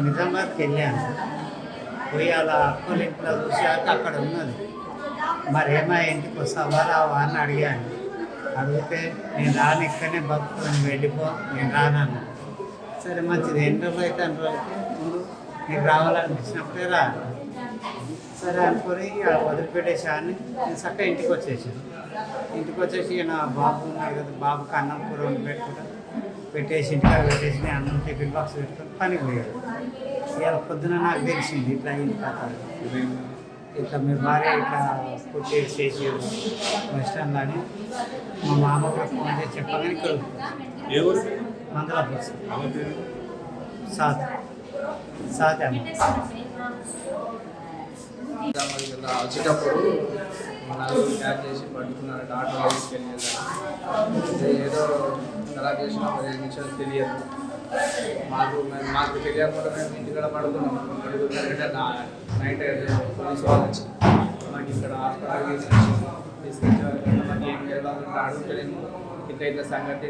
నిజామాబాద్కి వెళ్ళాను. పోయి అలా అక్కల ఇంట్లో చూసాక అక్కడ ఉన్నది. మరి ఏమో ఇంటికి వస్తావా రావా అని అడిగాను. అడిగితే నేను రాను, ఇక్కడనే బతుకుని వెళ్ళిపో, నేను రానన్నా. సరే మంచిది, ఎన్ని రోజులు అయితే అన్ని రోజులకి ముందు నీకు రావాలనిపించినప్పుడే రా. సరే అనుకొని వదిలిపెట్టేసాన్ని నేను చక్కగా ఇంటికి వచ్చేసాను. ఇంటికి వచ్చేసి నా బాబు ఉన్నాడు కదా, బాబుకి అన్నం కూర వండి పెట్టేసి ఇంటికాడ పెట్టేసి నేను అన్నం టిఫిన్ బాక్స్ పెట్టుకొని పనికి పోయాడు. ఇవాళ పొద్దున నాకు తెలిసింది ఇట్లా ఇంటి కథ, ఇట్లా మీ భార్య ఇట్లా కొట్టేసి చేసి బస్ స్టాండ్లో అని మా మామ కూడా ఫోన్ చేసి చెప్పగానే ఇక్కడ మందలాపూర్ సాత్ అమ్మ. వచ్చేటప్పుడు నలుగురు క్యాచ్ చేసి పట్టుకున్నారు. ఆటోలో తీసుకెళ్ళి ఏదో ఖరాబ్ చేసిన 15 నిమిషాలు తెలియదు మాకు తెలియకుండా మేము ఇంటికాడ పడుకున్నాం. నైట్ పోలీసు వాళ్ళు వచ్చి మాకు ఇక్కడ హాస్పిటల్ తీసుకొచ్చారు. మాకు ఏం చేయాలంటే అడుగుతలేము. ఇట్లా సంగతి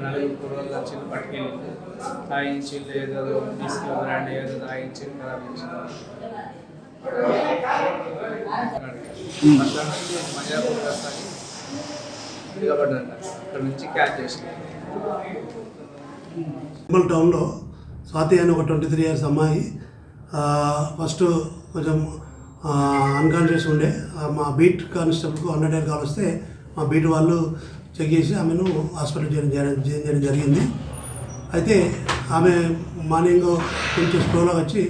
నలుగురు కుర్రోళ్ళు వచ్చి పట్టుకెళ్ళి తాగించి ఏదో తీసుకెళ్ళి ఏదో తాగించి ఖరాబ్ చేసిన మజాపూర్ వస్తాయి దిగబడ్డారు. అక్కడ నుంచి క్యాచ్ చేసింది. నిర్మల్ టౌన్లో స్వాతి అని ఒక 23 ఇయర్స్ అమ్మాయి ఫస్ట్ కొంచెం అన్కాన్షియస్ ఉండే. మా బీట్ కానిస్టేబుల్కు 100 కాల్ వస్తే మా బీట్ వాళ్ళు చెక్ చేసి ఆమెను హాస్పిటల్ చేయడం జరిగింది. అయితే ఆమె మార్నింగ్ కొంచెం స్లోలో వచ్చి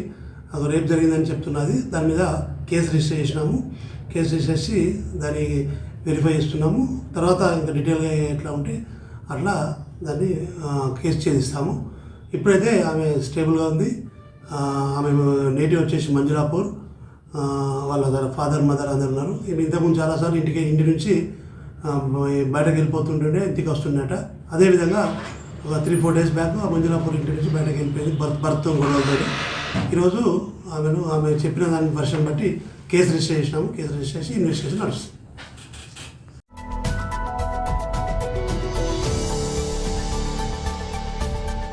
రేప్ జరిగిందని చెప్తున్నది. దాని మీద కేసు రిజిస్టర్ చేసినాము. కేసు రిజిస్టర్ చేసి దాన్ని వెరిఫై చేస్తున్నాము. తర్వాత ఇంకా డీటెయిల్గా ఎట్లా ఉంటే అట్లా దాన్ని కేసు ఛేదిస్తాము. ఇప్పుడైతే ఆమె స్టేబుల్గా ఉంది. ఆమె నేటివ్ వచ్చేసి మంజులాపూర్. వాళ్ళ ఫాదర్ మదర్ అందరు ఉన్నారు. ఇంతకుముందు చాలాసార్లు ఇంటి నుంచి బయటకు వెళ్ళిపోతుంటుండే, ఇంటికి వస్తుండట. అదేవిధంగా ఒక 3-4 డేస్ బ్యాక్ ఆ మంజులాపూర్ ఇంటి నుంచి బయటకు వెళ్ళిపోయింది భర్తతో గొడవలతో. ఈరోజు ఆమె చెప్పిన దాని వర్షన్ బట్టి కేసు రిజిస్టర్ చేసినాము. కేసు రిజిస్టర్ చేసి ఇన్వెస్టిగేషన్ నడుస్తుంది.